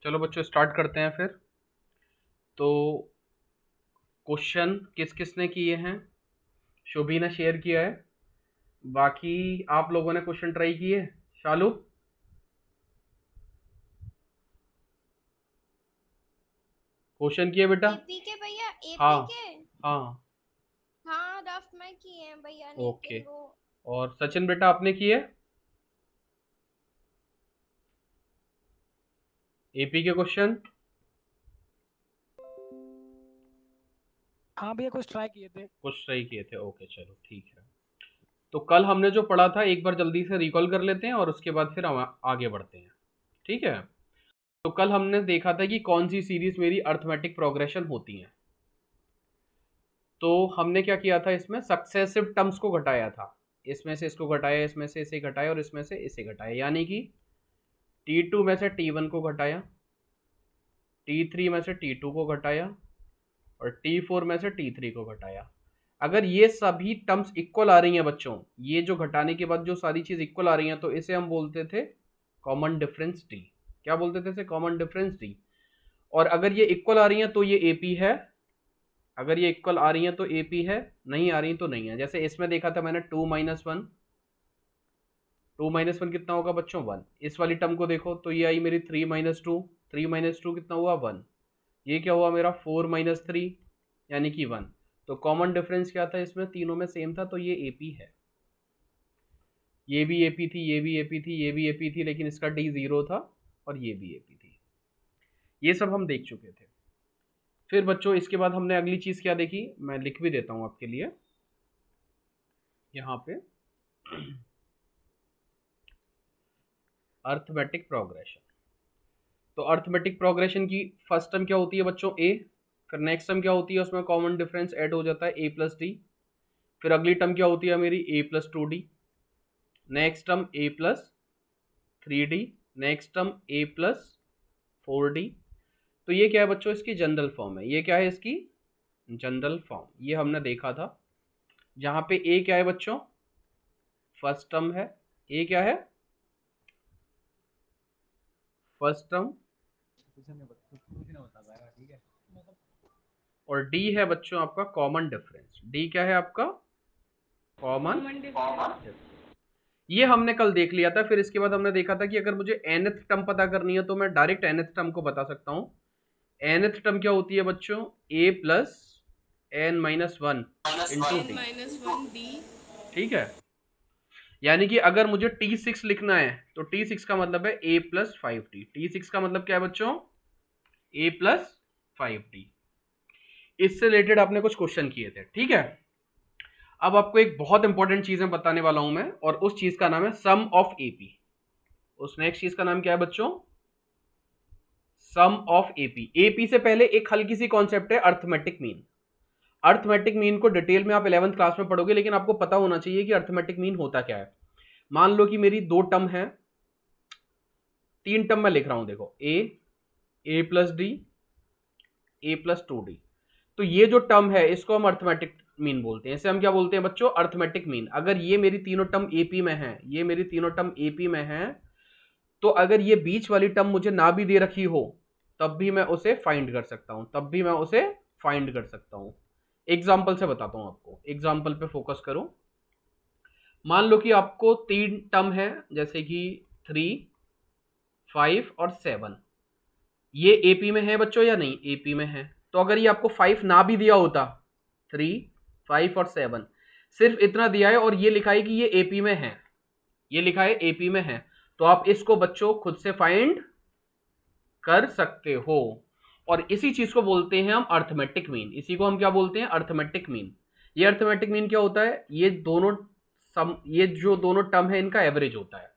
चलो बच्चों स्टार्ट करते हैं फिर। तो क्वेश्चन किस किस ने किए हैं? शोभी ने शेयर किया है। बाकी आप लोगों ने क्वेश्चन ट्राई किए? शालू क्वेश्चन किए बेटा? एपी के भैया, हाँ एपी के। हाँ। हाँ, रफ में किए हैं भैया, ओके। लेकिन वो और सचिन बेटा आपने किए एपी के क्वेश्चन? हाँ भैया कुछ ट्राई किए थे। कुछ ट्राई किए थे, ओके चलो ठीक है। तो कल हमने जो पढ़ा था एक बार जल्दी से रिकॉल कर लेते हैं और उसके बाद फिर हम आगे बढ़ते हैं। ठीक है। तो कल हमने देखा था कि कौन सी सीरीज मेरी अर्थमेटिक प्रोग्रेशन होती है। तो हमने क्या किया था, इसमें सक्सेसिव टर्म्स को घटाया था। इसमें से इसको घटाया, इसमें से इसे घटाया और इसमें से इसे घटाया, यानी कि T2 में से T1 को घटाया, T3 में से T2 को घटाया और T4 में से T3 को घटाया। अगर ये सभी टर्म्स इक्वल आ रही हैं बच्चों, ये जो घटाने के बाद जो सारी चीज इक्वल आ रही हैं, तो इसे हम बोलते थे कॉमन डिफरेंस डी। क्या बोलते थे इसे? Common difference D. और अगर ये इक्वल आ रही हैं तो ये एपी है, अगर ये इक्वल आ रही हैं तो एपी है, नहीं आ रही तो नहीं है। जैसे इसमें देखा था मैंने 2 - 1, 2 - 1 कितना होगा बच्चों? 1। इस वाली टर्म को देखो तो ये आई मेरी 3 - 2, 3 - 2 कितना हुआ? 1। ये क्या हुआ मेरा? 4 - 3 यानी कि 1। तो कॉमन डिफरेंस क्या था इसमें? तीनों में सेम था, तो ये एपी है। ये भी एपी थी, ये भी एपी थी, ये भी एपी थी, लेकिन इसका डी 0 था और ये भी एपी थी। ये सब हम देख चुके थे। फिर बच्चों इसके बाद हमने अगली चीज क्या देखी, मैं लिख भी देता हूं आपके लिए यहाँ पे। Arithmetic progression. तो अर्थमेटिक प्रोग्रेशन की फर्स्ट टर्म क्या होती है बच्चों? ए। फिर नेक्स्ट टर्म क्या होती है? उसमें कॉमन डिफरेंस ऐड हो जाता है ए प्लस डी। फिर अगली टर्म क्या होती है मेरी? ए प्लस 2 डी। नेक्स्ट टर्म ए प्लस 3 डी। नेक्स्ट टर्म ए प्लस 4 डी। तो ये क्या है बच्चों? इसकी जनरल फॉर्म है। ये क्या है इसकी? General form. ये हमने देखा था। जहां पे ए क्या है बच्चों? फर्स्ट टर्म है। ए क्या है? First term. और डी है बच्चों आपका कॉमन डिफरेंस। डी क्या है आपका? Common difference. ये हमने कल देख लिया था। फिर इसके बाद हमने देखा था कि अगर मुझे nth टर्म पता करनी है तो मैं डायरेक्ट nth टर्म को बता सकता हूँ। nth टर्म क्या होती है बच्चों? a plus n-1 into D. ठीक है। यानी कि अगर मुझे T6 लिखना है तो T6 का मतलब है a प्लस 5d। T6 का मतलब क्या है बच्चों? a plus 5d। इससे रिलेटेड आपने कुछ क्वेश्चन किए थे। ठीक है। अब आपको एक बहुत इंपॉर्टेंट चीज मैं बताने वाला हूं मैं, और उस चीज का नाम है सम ऑफ एपी। उस नेक्स्ट चीज का नाम क्या है बच्चों? Sum of AP. एपी से पहले एक हल्की सी कॉन्सेप्ट है, अर्थमेटिक मीन। अर्थमेटिक मीन को डिटेल में आप 11th क्लास में पढ़ोगे, लेकिन आपको पता होना चाहिए कि अर्थमेटिक मीन होता क्या है। मान लो कि मेरी दो टर्म है, तीन टर्म मैं लिख रहा हूं, देखो ए प्लस डी, ए प्लस 2d। तो ये जो टर्म है इसको हम अर्थमेटिक मीन बोलते हैं। इसे हम क्या बोलते हैं बच्चों? Arithmetic mean. अगर ये मेरी तीनों टर्म एपी में है, ये मेरी तीनों टर्म एपी में है, तो अगर ये बीच वाली टर्म मुझे ना भी दे रखी हो तब भी मैं उसे फाइंड कर सकता हूं, तब भी मैं उसे फाइंड कर सकता हूं। एग्जाम्पल से बताता हूं आपको, एग्जाम्पल पे फोकस करो। मान लो कि आपको तीन टर्म है, जैसे कि 3, 5 और 7। ये एपी में है बच्चों या नहीं? एपी में है। तो अगर ये आपको 5 ना भी दिया होता, 3, 5 और 7 सिर्फ इतना दिया है और ये लिखा है कि ये एपी में है, ये लिखा है एपी में है, तो आप इसको बच्चों खुद से फाइंड कर सकते हो। और इसी चीज को बोलते हैं हम अर्थमेटिक मीन। इसी को हम क्या बोलते हैं? Arithmetic mean. ये अर्थमेटिक मीन क्या होता है? ये जो दोनों टर्म है इनका एवरेज होता है।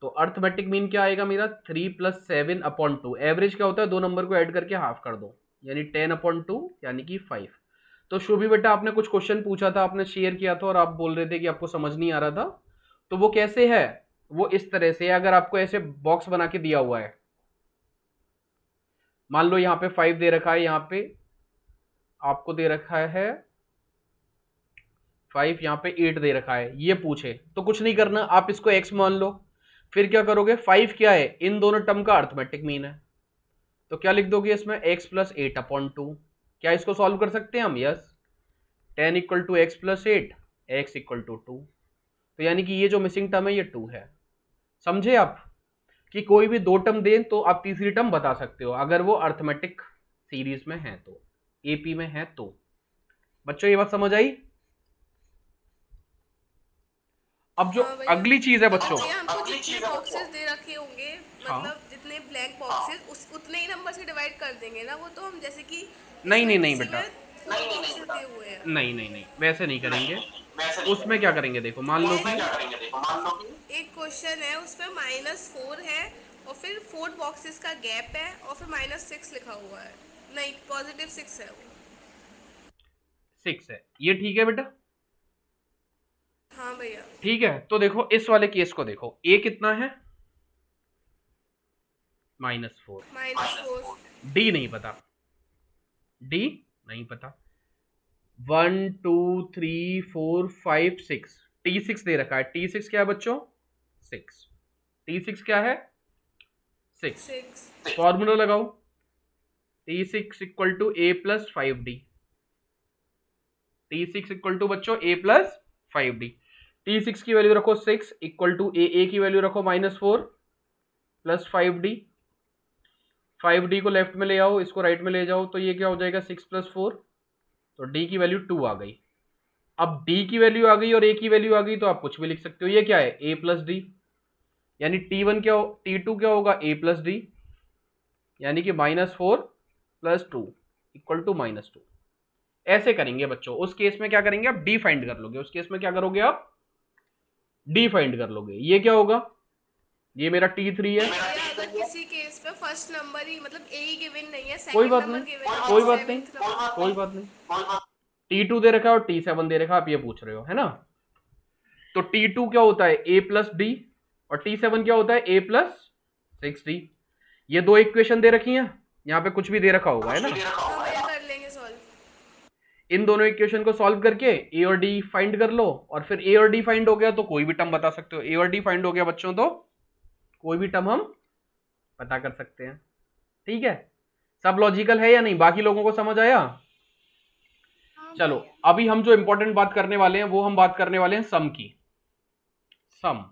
तो अर्थमेटिक मीन क्या आएगा मेरा? 3 + 7/2। एवरेज क्या होता है? दो नंबर को ऐड करके हाफ कर दो, यानी 10/2 यानी कि 5। तो शुभी बेटा आपने कुछ क्वेश्चन पूछा था, आपने शेयर किया था और आप बोल रहे थे कि आपको समझ नहीं आ रहा था। तो वो कैसे है? वो इस तरह से, अगर आपको ऐसे बॉक्स बना के दिया हुआ है, मान लो यहाँ पे 5 दे रखा है, यहाँ पे आपको दे रखा है 5, यहाँ पे 8 दे रखा है, ये पूछे तो कुछ नहीं करना, आप इसको x मान लो। फिर क्या करोगे? 5 क्या है? इन दोनों टर्म का अर्थमेटिक मीन है। तो क्या लिख दोगे इसमें, x प्लस 8/2। क्या इसको सॉल्व कर सकते हैं हम? Yes. 10 equal to x plus 8, x equal to 2। तो यानी कि ये जो मिसिंग टर्म है ये 2 है। समझे आप कि कोई भी दो टर्म दें तो आप तीसरी टर्म बता सकते हो अगर वो अर्थमेटिक सीरीज में है तो, एपी में है तो। बच्चों ये बात समझ आई? अब जो हाँ भैया। अगली चीज है बच्चों, भैया हमको जितने बॉक्सेस दे रखे होंगे, हाँ मतलब जितने ब्लैंक बॉक्सेस उस उतने ही नंबर से डिवाइड कर देंगे ना वो, तो हम जैसे कि नहीं नहीं इसमें नहीं किसी बेटा, में 4 बॉक्सेस दिए हुए हैं। नहीं नहीं नहीं वैसे नहीं करेंगे। उसमें क्या करेंगे, देखो मान लो कि एक क्वेश्चन है उसमें -4 है और फिर 4 बॉक्सेस का गैप है और फिर -6 लिखा हुआ है, नहीं +6 है वो। 6 है ये, ठीक है बेटा। हाँ भैया। ठीक है, तो देखो इस वाले केस को देखो, ए कितना है, -4। -4। डी नहीं पता, डी नहीं पता। 1 2 3 4 5 6, T6 दे रखा है। T6 क्या है बच्चों, 6। T6 क्या है, 6। 6। फॉर्मूला लगाओ, T6 equal to a plus 5D। T6 equal to बच्चों ए प्लस 5D। T6 की वैल्यू रखो 6 इक्वल टू ए की वैल्यू रखो -4 प्लस 5D। 5D को लेफ्ट में ले आओ, इसको राइट में ले जाओ, तो ये क्या हो जाएगा 6 प्लस 4, तो D की वैल्यू 2 आ गई। अब D की वैल्यू आ गई और A की वैल्यू आ गई तो आप कुछ भी लिख सकते हो। ये क्या है, A प्लस डी, यानी T1 क्या हो, T2 क्या होगा, A प्लस डी, यानी कि -4 प्लस 2 इक्वल टू -2। ऐसे करेंगे बच्चों। उस केस में क्या करेंगे आप, डी फाइंड कर लोगे। उस केस में क्या करोगे आप, डी फाइंड कर लोगे। ये क्या होगा, ये मेरा T3 है। भैया अगर किसी केस पे फर्स्ट नंबर ही मतलब ए ही गिवन नहीं है, कोई सेकंड बात नंबर नहीं, गिवन है, कोई बात नहीं, 7th नंबर। कोई बात नहीं। T2 दे रखा है और T7 दे रखा है, आप ये पूछ रहे हो है ना। तो T2 क्या होता है, A प्लस डी, और T7 क्या होता है, A प्लस 6D। ये दो इक्वेशन दे रखी हैं, यहाँ पे कुछ भी दे रखा होगा है ना। हाँ भैया कर लेंगे सॉल्व। इन दोनों इक्वेशन को सॉल्व करके ए और डी फाइंड कर लो, और फिर ए और डी फाइंड हो गया तो कोई भी टर्म बता सकते हो। ए और डी फाइंड हो गया बच्चों तो कोई भी टर्म हम पता कर सकते हैं। ठीक है, सब लॉजिकल है या नहीं, बाकी लोगों को समझ आया? हाँ चलो भैया। अभी हम जो इंपॉर्टेंट बात करने वाले हैं वो हम बात करने वाले हैं सम की। सम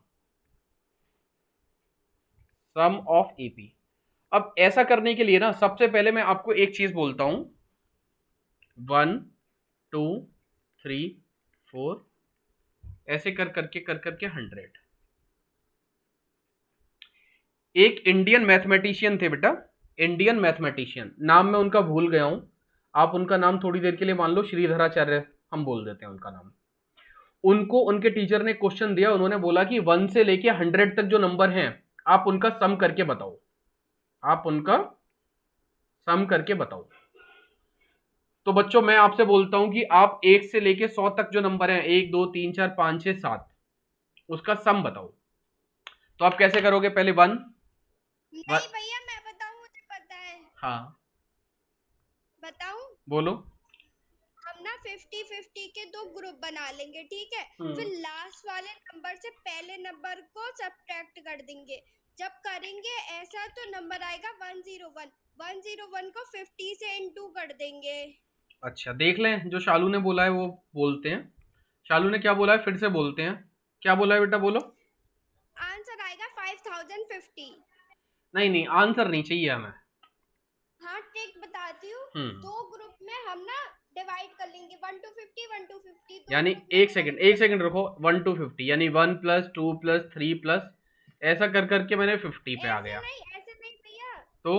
ऑफ एपी। अब ऐसा करने के लिए ना सबसे पहले मैं आपको एक चीज बोलता हूं, 1 2 3 4 ऐसे कर करके 100। एक इंडियन मैथमेटिशियन थे बेटा, इंडियन मैथमेटिशियन, नाम मैं उनका भूल गया हूं। आप उनका नाम थोड़ी देर के लिए मान लो श्रीधराचार्य, हम बोल देते हैं उनका नाम। उनको उनके टीचर ने क्वेश्चन दिया, उन्होंने बोला कि 1 से लेके 100 तक जो नंबर हैं आप उनका सम करके बताओ, आप उनका सम करके बताओ। तो बच्चों मैं आपसे बोलता हूं कि आप 1 से लेके 100 तक जो नंबर हैं, 1 2 3 4 5 6 7, उसका सम बताओ। तो आप कैसे करोगे, पहले 1। नहीं भैया मैं बताऊं, मुझे पता है। हाँ बताऊं? बोलो। हम ना 50-50 के दो ग्रुप बना लेंगे, ठीक है। फिर लास्ट वाले नंबर से पहले नंबर को सब्ट्रैक्ट कर देंगे। जब करेंगे ऐसा तो नंबर आएगा 101। 101 को 50 से इंटू कर देंगे। अच्छा देख लें, जो शालू ने बोला है वो बोलते हैं। शालू ने क्या बोला है फिर से बोलते हैं, क्या बोला है बेटा, बोलो। आंसर आएगा 5050। नहीं नहीं आंसर नहीं चाहिए हमें। हाँ ठीक, बताती हूँ। दो ग्रुप में हम ना डिवाइड कर लेंगे, 1 to 50 1 to 50। यानी एक सेकंड रखो, 1 to 50 यानी 1 प्लस 2 प्लस 3 प्लस, ऐसा कर करके मैंने 50 पे आ गया। ऐसे नहीं भैया। तो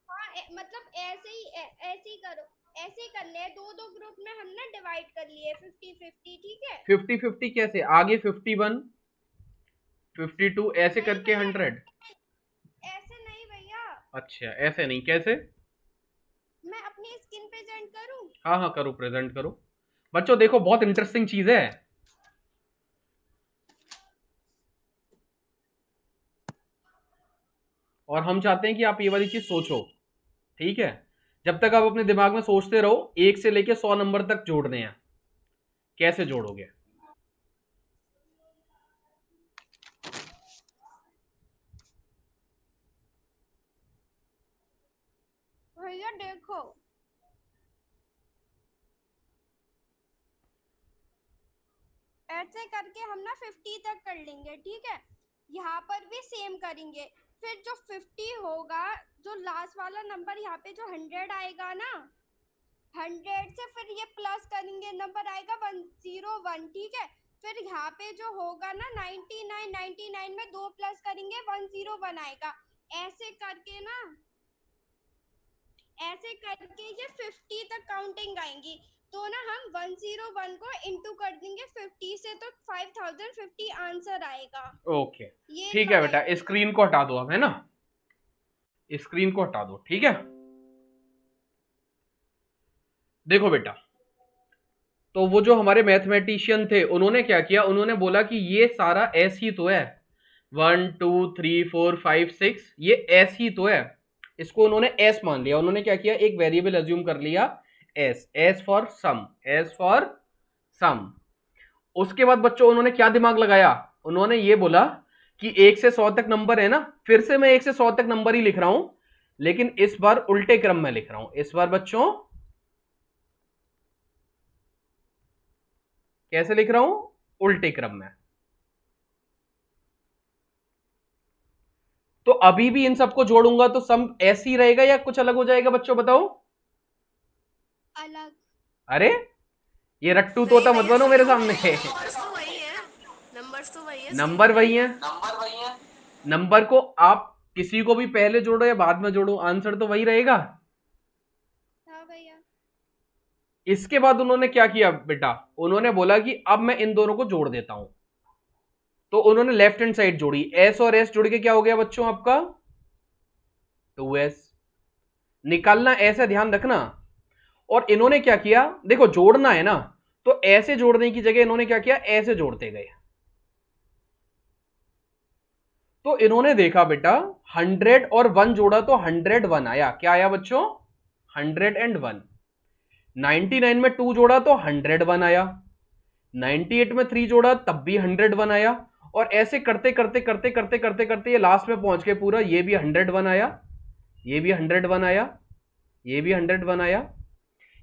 हाँ मतलब ऐसे ही करो, ऐसे ही करने हैं। दो दो ग्रुप में हम ना डिवाइड कर लिए 50-50, ठीक है। 50-50 कैसे, आगे 51 52 ऐसे नहीं करके भैया, 100। ऐसे नहीं भैया। अच्छा ऐसे नहीं, कैसे? मैं अपनी स्क्रीन प्रेजेंट करूं? हाँ हाँ करो, प्रेजेंट करो। बच्चों देखो बहुत इंटरेस्टिंग चीज है, और हम चाहते हैं कि आप ये वाली चीज सोचो। ठीक है, जब तक आप अपने दिमाग में सोचते रहो, 1 से लेके 100 नंबर तक जोड़ने हैं, कैसे जोड़ोगे। भैया देखो, ऐसे करके हम ना 50 तक कर लेंगे, ठीक है। यहाँ पर भी सेम करेंगे। फिर जो 50 होगा, जो लास्ट वाला नंबर यहाँ पे जो 100 आएगा ना, 100 से फिर ये प्लस करेंगे, नंबर आएगा 101, ठीक है। फिर यहाँ पे जो होगा ना 99 में 2 प्लस करेंगे 101 आएगा। ऐसे करके ना, ऐसे करके ये 50 तक काउंटिंग आएंगी। तो ना हम 101 को इंटू कर देंगे 50 से, तो 5050 आंसर आएगा। ओके ये ठीक है बेटा, लगाएंगे। स्क्रीन को हटा दो अब, है ना, स्क्रीन को हटा दो, ठीक है। देखो बेटा, तो वो जो हमारे मैथमेटिशियन थे उन्होंने क्या किया, उन्होंने बोला कि ये सारा एस ही तो है, 1 2 3 4 5 6, ये एस ही तो है। इसको उन्होंने एस मान लिया। उन्होंने क्या किया, एक वेरिएबल अज्यूम कर लिया s, s for sum, s for sum. उसके बाद बच्चों उन्होंने क्या दिमाग लगाया, उन्होंने ये बोला कि 1 से 100 तक नंबर है ना, फिर से मैं 1 से 100 तक नंबर ही लिख रहा हूं, लेकिन इस बार उल्टे क्रम में लिख रहा हूं। इस बार बच्चों कैसे लिख रहा हूं, उल्टे क्रम में। तो अभी भी इन सबको जोड़ूंगा तो सम ऐसे ही रहेगा या कुछ अलग हो जाएगा बच्चों, बताओ। अलग। अरे ये रट्टू नहीं तोता मत भैया बनो मेरे सेम, सामने। नंबर्स तो वही है, नंबर्स तो वही है, सेम नंबर ही वही है, रहेगा। नंबर को आप किसी को भी पहले जोड़ो या बाद में जोड़ो, आंसर तो वही रहेगा। हाँ भैया। इसके बाद उन्होंने क्या किया बेटा, उन्होंने बोला कि अब मैं इन दोनों को जोड़ देता हूं। तो उन्होंने लेफ्ट हैंड साइड जोड़ी, एस और एस जुड़ के क्या हो गया बच्चों आपका 2s। निकालना ऐसे, ध्यान रखना। और इन्होंने क्या किया, देखो जोड़ना है ना, तो ऐसे जोड़ने की जगह इन्होंने क्या किया, ऐसे जोड़ते गए। तो इन्होंने देखा बेटा 100 और 1 जोड़ा तो 101 आया। क्या आया बच्चों, 101। 99 में 2 जोड़ा तो 101 आया। 98 में 3 जोड़ा तब भी 101 आया। और ऐसे करते करते करते करते करते करते ये लास्ट में पहुंच के पूरा, ये भी 101 आया, ये भी 101 आया, ये भी 101 आया।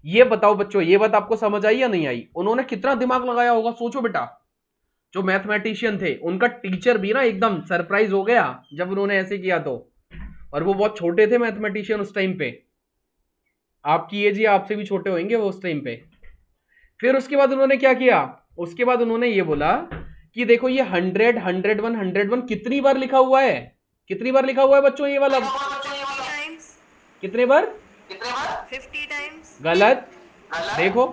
ये बताओ बच्चों, ये बात आपको समझ आई या नहीं आई, उन्होंने कितना दिमाग लगाया होगा, सोचो बेटा। जो मैथमेटिशियन थे उनका टीचर भी ना एकदम सरप्राइज हो गया जब उन्होंने ऐसे किया तो। और वो बहुत छोटे थे मैथमेटिशियन उस टाइम पे, आपकी एज या आपसे भी छोटे होंगे वो उस टाइम पे। फिर उसके बाद उन्होंने क्या किया, उसके बाद उन्होंने ये बोला कि देखो ये 100 101 101 कितनी बार लिखा हुआ है, कितनी बार लिखा हुआ है बच्चों ये वाला, टाइम्स, कितने बार, 50 टाइम्स, गलत। देखो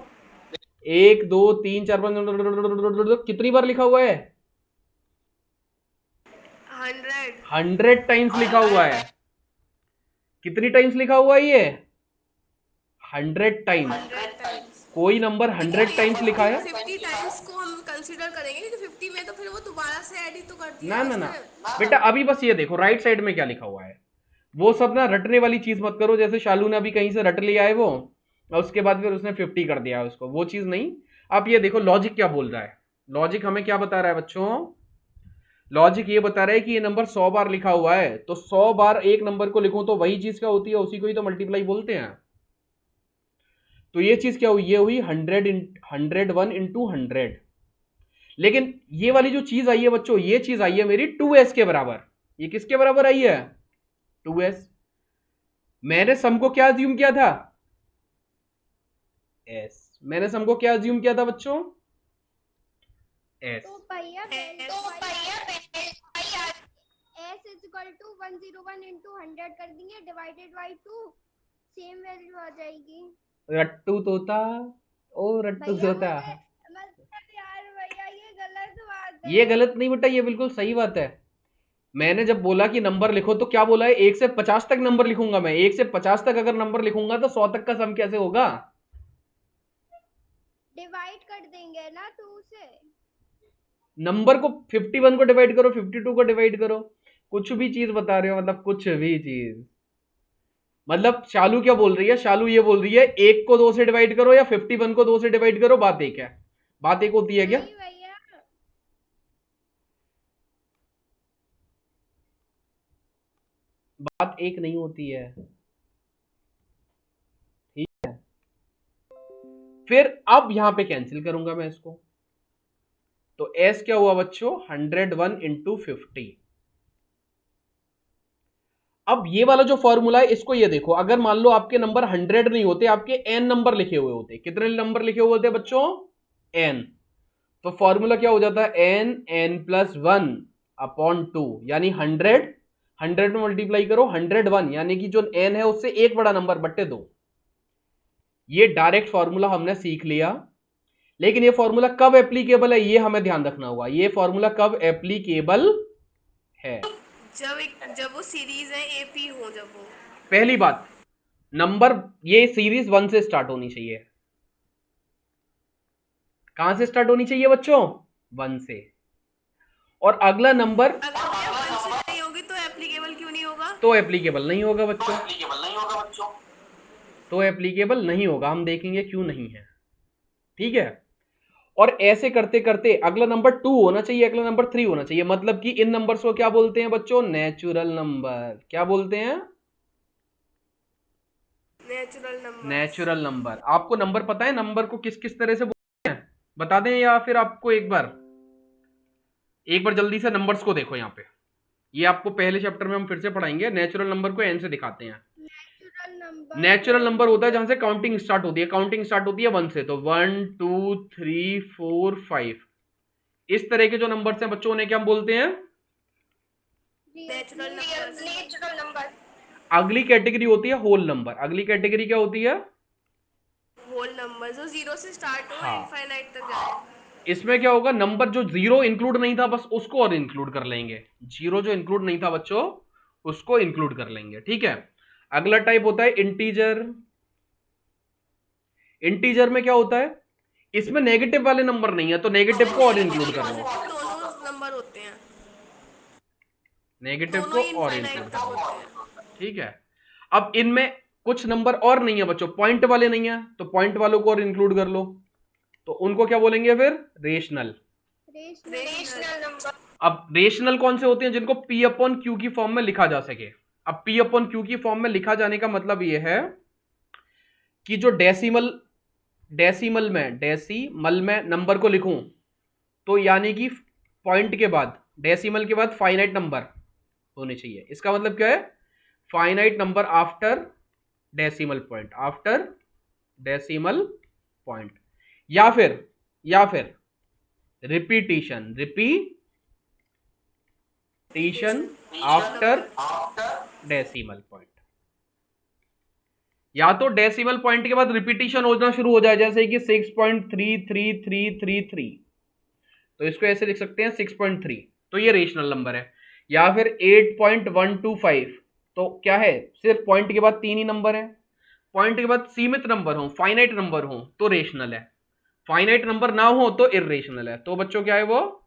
1 2 3 4 5 कितनी बार लिखा हुआ है, 100, 100 टाइम्स लिखा हुआ है। कितनी टाइम्स लिखा हुआ है ये, 100 टाइम्स। 100 टाइम्स। कोई नंबर लेकिन 100 टाइम्स लिखा है, 50 टाइम्स को हम कंसीडर करेंगे, क्योंकि 50 में तो फिर वो दोबारा से ऐड ही तो कर दिया ना है ना ना उसने। बेटा, अभी बस ये देखो राइट साइड में क्या लिखा हुआ है। वो सब ना रटने वाली चीज मत करो, जैसे शालू ने अभी कहीं से रट लिया है वो, और उसके बाद फिर उसने 50 कर दिया है उसको, वो चीज नहीं। आप ये देखो लॉजिक क्या बोल रहा है, लॉजिक हमें क्या बता रहा है बच्चों, लॉजिक ये बता रहा है कि ये नंबर 100 बार लिखा हुआ है, तो 100 बार एक नंबर को लिखूं तो वही चीज क्या होती है, उसी को ही तो मल्टीप्लाई बोलते हैं। तो ये चीज क्या हुई, ये हुई 101 इंटू 100। लेकिन ये वाली जो चीज आई है बच्चों, ये चीज आई है मेरी 2s के बराबर। ये किसके बराबर आई है, 2s। मैंने सम को क्या अज्यूम किया था, s। मैंने सम को क्या अज्यूम किया था बच्चों, s। तो भैया s is equal to 101 into 100 कर देंगे, डिवाइडेड बाई 2, सेम वैल्यू आ जाएगी। रट्टू तोता, ओ रट्टू भैया तोता। मतलब यार भैया ये गलत बात है। ये गलत नहीं बेटा, ये बिल्कुल सही बात है। मैंने जब बोला कि नंबर लिखो तो क्या बोला है, 1 से 50 तक नंबर लिखूंगा मैं, 1 से 50 तक अगर नंबर लिखूंगा तो 100 तक का सम कैसे होगा, डिवाइड कर देंगे ना 2 से। नंबर को 51 को डिवाइड करो, 52 को डिवाइड करो, कुछ भी चीज बता रहे हो, मतलब कुछ भी चीज। मतलब शालू क्या बोल रही है, शालू ये बोल रही है 1 को 2 से डिवाइड करो या 51 को 2 से डिवाइड करो, बात एक है। बात एक होती है क्या, नहीं भैया, बात एक नहीं होती है। फिर अब यहां पे कैंसिल करूंगा मैं इसको, तो s क्या हुआ बच्चों 101 इंटू 50। अब ये वाला जो फॉर्मूला है इसको ये देखो, अगर मान लो आपके नंबर 100 नहीं होते, आपके n नंबर लिखे हुए होते, कितने नंबर लिखे हुए होते बच्चों n, तो फॉर्मूला क्या हो जाता है n+1 अपॉन 2, यानी 100 में मल्टीप्लाई करो 101, यानी कि जो n है उससे एक बड़ा नंबर बट्टे 2। ये डायरेक्ट फॉर्मूला हमने सीख लिया, लेकिन ये फॉर्मूला कब एप्लीकेबल है ये हमें ध्यान रखना होगा। ये फॉर्मूला कब एप्लीकेबल है? जब वो सीरीज है एपी हो, जब वो पहली बात, नंबर ये सीरीज 1 से स्टार्ट होनी चाहिए। कहां से स्टार्ट होनी चाहिए बच्चों? 1 से। और अगला नंबर अगर भैया 1 से नहीं होगी तो एप्लीकेबल क्यों नहीं होगा? तो एप्लीकेबल नहीं होगा बच्चों, तो एप्लीकेबल नहीं होगा, हम देखेंगे क्यों नहीं है। ठीक है, और ऐसे करते करते अगला नंबर 2 होना चाहिए, अगला नंबर 3 होना चाहिए, मतलब कि इन नंबर्स को क्या बोलते हैं बच्चों? Natural number. क्या बोलते हैं? Natural number. आपको नंबर पता है नंबर को किस किस तरह से बोलते हैं, बता दें या फिर आपको एक बार जल्दी से नंबर्स को देखो। यहाँ पे ये आपको पहले चैप्टर में हम फिर से पढ़ाएंगे। नेचुरल नंबर को एन से दिखाते हैं। नेचुरल नंबर होता है जहां से काउंटिंग स्टार्ट होती है, काउंटिंग स्टार्ट होती है 1 से, तो 1 2 3 4 5 इस तरह के जो नंबर्स हैं बच्चों, उन्हें क्या बोलते हैं? Natural number. अगली कैटेगरी होती है होल नंबर। अगली कैटेगरी क्या होती है? होल नंबर, जो 0 से स्टार्ट हो, हाँ। इनफाइनाइट तक जाए। इसमें क्या होगा, नंबर जो 0 इंक्लूड नहीं था बस उसको और इंक्लूड कर लेंगे। 0 जो इंक्लूड नहीं था बच्चों उसको इंक्लूड कर लेंगे। ठीक है, अगला टाइप होता है इंटीजर। इंटीजर में क्या होता है, इसमें नेगेटिव वाले नंबर नहीं है, तो नेगेटिव को और इंक्लूड कर लो। दोनों नंबर होते हैं, नेगेटिव दोनों को और इनफाइनाइट इंक्लूड तक कर लो। होते हैं। ठीक है, अब इनमें कुछ नंबर और नहीं है बच्चों, पॉइंट वाले नहीं है, तो पॉइंट वालों को और इंक्लूड कर लो, तो उनको क्या बोलेंगे फिर? रेशनल। नंबर। अब रेशनल कौन से होते हैं? जिनको P अपॉन क्यू की फॉर्म में लिखा जा सके। अब P अपॉन क्यू की फॉर्म में लिखा जाने का मतलब यह है कि जो डेसिमल में नंबर को लिखूं, तो यानी कि पॉइंट के बाद, डेसिमल के बाद फाइनाइट नंबर होने चाहिए। इसका मतलब क्या है? Finite number after decimal point, after decimal point, या फिर रिपीटिशन आफ्टर डेसिमल पॉइंट। या तो डेसिमल पॉइंट के बाद रिपीटिशन होना शुरू हो जाए, जैसे कि 6.33333, तो इसको ऐसे लिख सकते हैं 6.3, तो ये रेशनल नंबर है। या फिर 8.125, तो क्या है? सिर्फ पॉइंट के बाद 3 ही नंबर है। पॉइंट के बाद सीमित नंबर हो, फाइनाइट नंबर हो, तो रेशनल है। फाइनाइट नंबर ना हो तो इर्रेशनल है। तो बच्चों क्या है वो?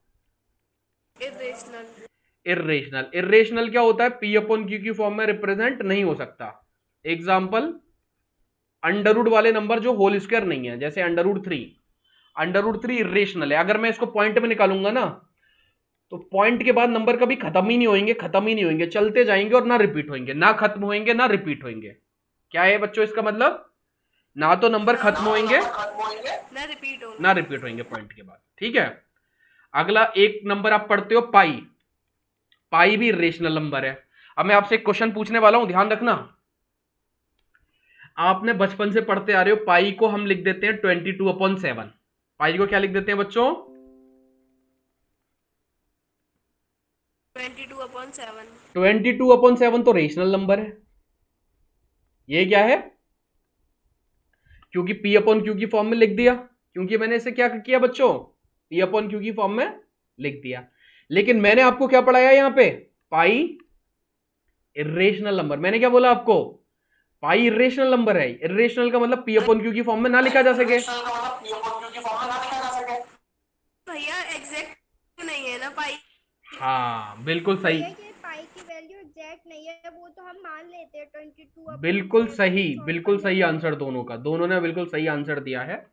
इर्रेशनल क्या होता है? P अपॉन क्यू की फॉर्म में रिप्रेजेंट नहीं हो सकता। एग्जाम्पल, अंडरवुड वाले नंबर जो होल स्क्वायर नहीं है, जैसे अंडरवुड 3 इर्रेशनल है। अगर मैं इसको पॉइंट में निकालूंगा ना, तो पॉइंट के बाद नंबर कभी खत्म ही नहीं होंगे, चलते जाएंगे और ना रिपीट होंगे, ना खत्म होंगे ना रिपीट होंगे। क्या है बच्चों इसका मतलब? ना तो नंबर खत्म होंगे ना रिपीट होंगे पॉइंट के बाद। ठीक है, अगला एक नंबर आप पढ़ते हो पाई भी इर्रेशनल नंबर है। अब मैं आपसे एक क्वेश्चन पूछने वाला हूं, ध्यान रखना। आपने बचपन से पढ़ते आ रहे हो, पाई को हम लिख देते हैं 22/7। पाई को क्या लिख देते हैं बच्चों? 22/7। 22/7 तो रेशनल नंबर है। ये क्या है? क्योंकि P अपॉन क्यू की फॉर्म में लिख दिया, क्योंकि मैंने इसे क्या किया बच्चों? P अपॉन क्यू की फॉर्म में लिख दिया। लेकिन मैंने आपको क्या पढ़ाया यहां पे? पाई इर्रेशनल नंबर। मैंने क्या बोला आपको? पाई इर्रेशनल नंबर है। इर्रेशनल का मतलब P अपॉन क्यू की फॉर्म में ना लिखा जा सके। भैया एग्जैक्ट नहीं है ना पाई। हाँ बिल्कुल सही, ये पाई की वैल्यू एग्जैक्ट नहीं है, वो तो हम मान लेते हैं 22। बिल्कुल सही आंसर दोनों का, दोनों ने बिल्कुल सही आंसर दिया है।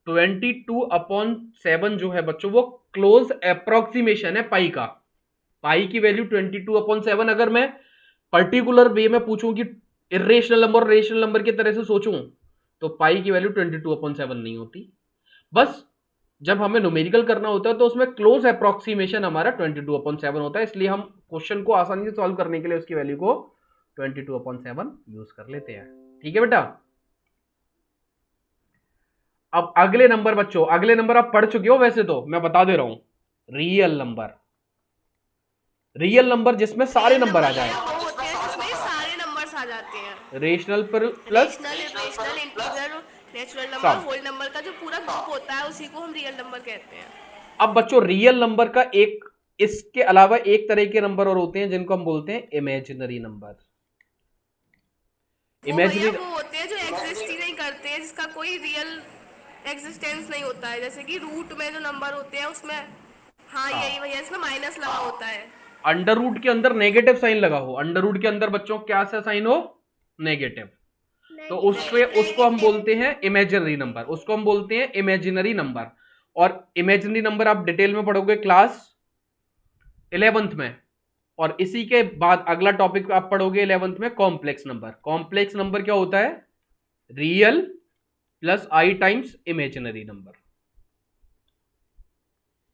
22/7 जो है बच्चों, वो क्लोज अप्रोक्सीमेशन है पाई का। पाई की वैल्यू 22/7। अगर मैं पर्टिकुलर वे में पूछूं कि इर्रेशनल नंबर और रेशनल नंबर की तरह से सोचूं, तो पाई की वैल्यू 22/7 नहीं होती। बस जब हमें न्यूमेरिकल करना होता है तो उसमें क्लोज अप्रोक्सीमेशन हमारा 22/7 होता है, इसलिए हम क्वेश्चन को आसानी से सॉल्व करने के लिए उसकी वैल्यू को 22/7 यूज कर लेते हैं। ठीक है बेटा। अब अगले नंबर बच्चों, अगले नंबर आप पढ़ चुके हो वैसे, तो मैं बता दे रहा हूं, रियल नंबर। रियल नंबर जिसमें सारे नंबर आ जाए। वो होते हैं जिसमें सारे नंबर्स आ जाते हैं। रेशनल पर plus rational, irrational, integer, natural number, sum. Whole number का जो पूरा ग्रुप होता है उसी को हम रियल नंबर कहते हैं। अब बच्चों रियल नंबर का एक, इसके अलावा एक तरह के नंबर और होते हैं जिनको हम बोलते हैं इमेजिनरी नंबर। वो भैया इमेजिनरी वो होते हैं जो एग्जिस्ट ही नहीं करते हैं, जिसका कोई रियल एग्जिस्टेंस नहीं होता है। जैसे कि रूट में जो नंबर होते हैं उसमें, हाँ यही भैया, इसमें माइनस लगा होता है। अंडर रूट के अंदर नेगेटिव साइन लगा हो, अंडर रूट के अंदर बच्चों क्या सा साइन हो, नेगेटिव, तो उसपे उसको हम बोलते हैं इमेजिनरी नंबर, उसको हम बोलते हैं इमेजिनरी नंबर। और इमेजिनरी नंबर आप डिटेल में पढ़ोगे क्लास 11th में, और इसी के बाद अगला टॉपिक आप पढ़ोगे 11th में, कॉम्प्लेक्स नंबर। कॉम्प्लेक्स नंबर क्या होता है, रियल प्लस आई टाइम्स इमेजिनरी नंबर,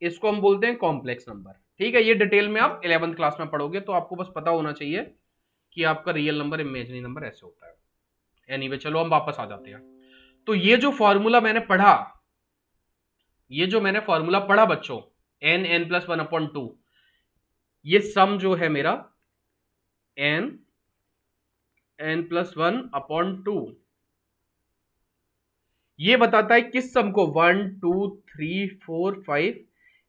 इसको हम बोलते हैं कॉम्प्लेक्स नंबर। ठीक है, ये डिटेल में आप 11th क्लास में पढ़ोगे, तो आपको बस पता होना चाहिए कि आपका रियल नंबर इमेजिनरी नंबर ऐसे होता है। एनीवे चलो हम वापस आ जाते हैं। तो ये जो फॉर्मूला मैंने पढ़ा, ये जो मैंने फॉर्मूला पढ़ा बच्चों, n+1/2, ये सम जो है मेरा n+1/2, ये बताता है किस सम को, 1 2 3 4 5,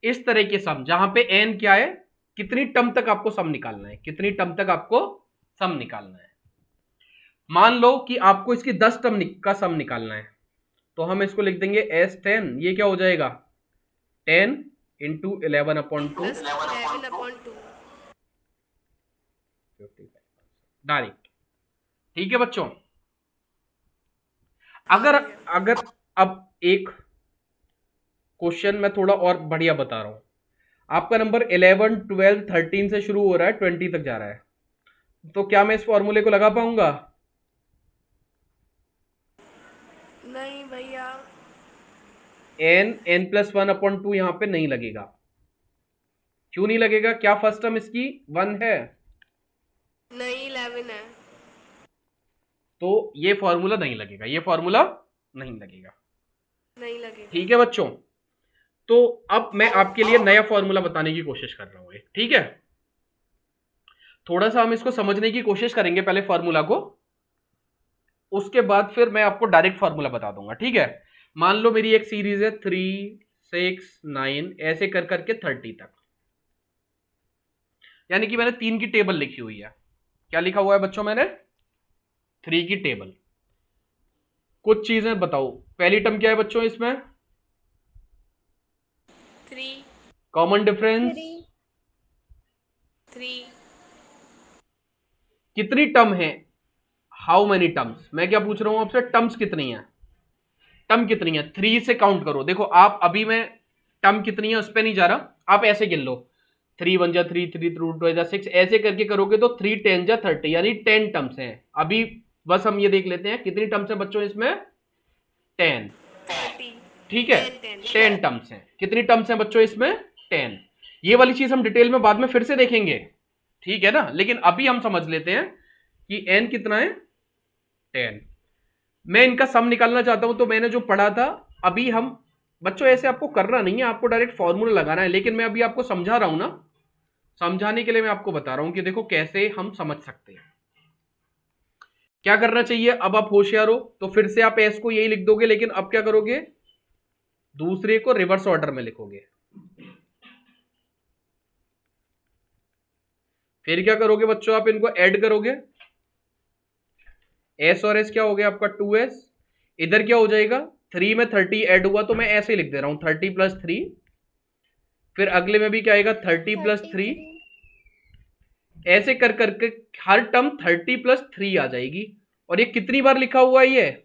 इस तरह के सम जहां पे n क्या है, कितनी टर्म तक आपको सम निकालना है, कितनी टर्म तक आपको सम निकालना है। मान लो कि आपको इसकी 10 टर्म का सम निकालना है, तो हम इसको लिख देंगे S10, ये क्या हो जाएगा 10 इंटू 11/2 डायरेक्ट। ठीक है बच्चों। अगर अगर अब एक क्वेश्चन मैं थोड़ा और बढ़िया बता रहा हूं, आपका नंबर 11 12 13 से शुरू हो रहा है, 20 तक जा रहा है, तो क्या मैं इस फॉर्मूले को लगा पाऊंगा? नहीं भैया, n+1/2 यहां पे नहीं लगेगा। क्यों नहीं लगेगा? क्या फर्स्ट टर्म इसकी 1 है? नहीं 11 है। तो ये फॉर्मूला नहीं लगेगा, ये फॉर्मूला नहीं लगेगा। नहीं लगेगा। ठीक है बच्चों। तो अब मैं आपके लिए नया फॉर्मूला बताने की कोशिश कर रहा हूं, ठीक है। थोड़ा सा हम इसको समझने की कोशिश करेंगे पहले फॉर्मूला को, उसके बाद फिर मैं आपको डायरेक्ट फॉर्मूला बता दूंगा। ठीक है, मान लो मेरी एक सीरीज है 3 6 9 ऐसे कर करके 30 तक, यानी कि मैंने 3 की टेबल लिखी हुई है। क्या लिखा हुआ है बच्चों मैंने? 3 की टेबल। कुछ चीजें बताओ, पहली टर्म क्या है बच्चों इसमें? 3। Common difference 3। कितनी टर्म है? How many terms? मैं क्या पूछ रहा हूं आपसे, टर्म्स कितनी है, टर्म कितनी है? 3 से काउंट करो। देखो आप अभी मैं टर्म कितनी है उस पर नहीं जा रहा, आप ऐसे गिन लो, 3 1 जा 3 3 2 जा 6, ऐसे करके करोगे तो 3 10 जा 30, यानी 10 टर्म्स हैं। अभी बस हम ये देख लेते हैं कितनी टर्म्स है बच्चों इसमें, 10। 30। ठीक है, 10 टर्म्स हैं। कितनी टर्म्स हैं बच्चों इसमें? 10। ये वाली चीज हम डिटेल में बाद में फिर से देखेंगे, ठीक है ना, लेकिन अभी हम समझ लेते हैं कि n कितना है, 10। मैं इनका सम निकालना चाहता हूं, तो मैंने जो पढ़ा था अभी, हम बच्चों ऐसे आपको करना नहीं है, आपको डायरेक्ट फॉर्मूला लगाना है, लेकिन मैं अभी आपको समझा रहा हूं ना, समझाने के लिए मैं आपको बता रहा हूं कि देखो कैसे हम समझ सकते हैं। क्या करना चाहिए, अब आप होशियार हो तो फिर से आप एस को यही लिख दोगे, लेकिन अब क्या करोगे, दूसरे को रिवर्स ऑर्डर में लिखोगे। फिर क्या करोगे बच्चों, आप इनको ऐड करोगे, एस और एस क्या हो गया आपका 2s, इधर क्या हो जाएगा, 3 में 30 ऐड हुआ, तो मैं ऐसे लिख दे रहा हूं 30 + 3, फिर अगले में भी क्या आएगा 30 + 3, ऐसे कर करके हर टर्म 30 + 3 आ जाएगी। और ये कितनी बार लिखा हुआ है, ये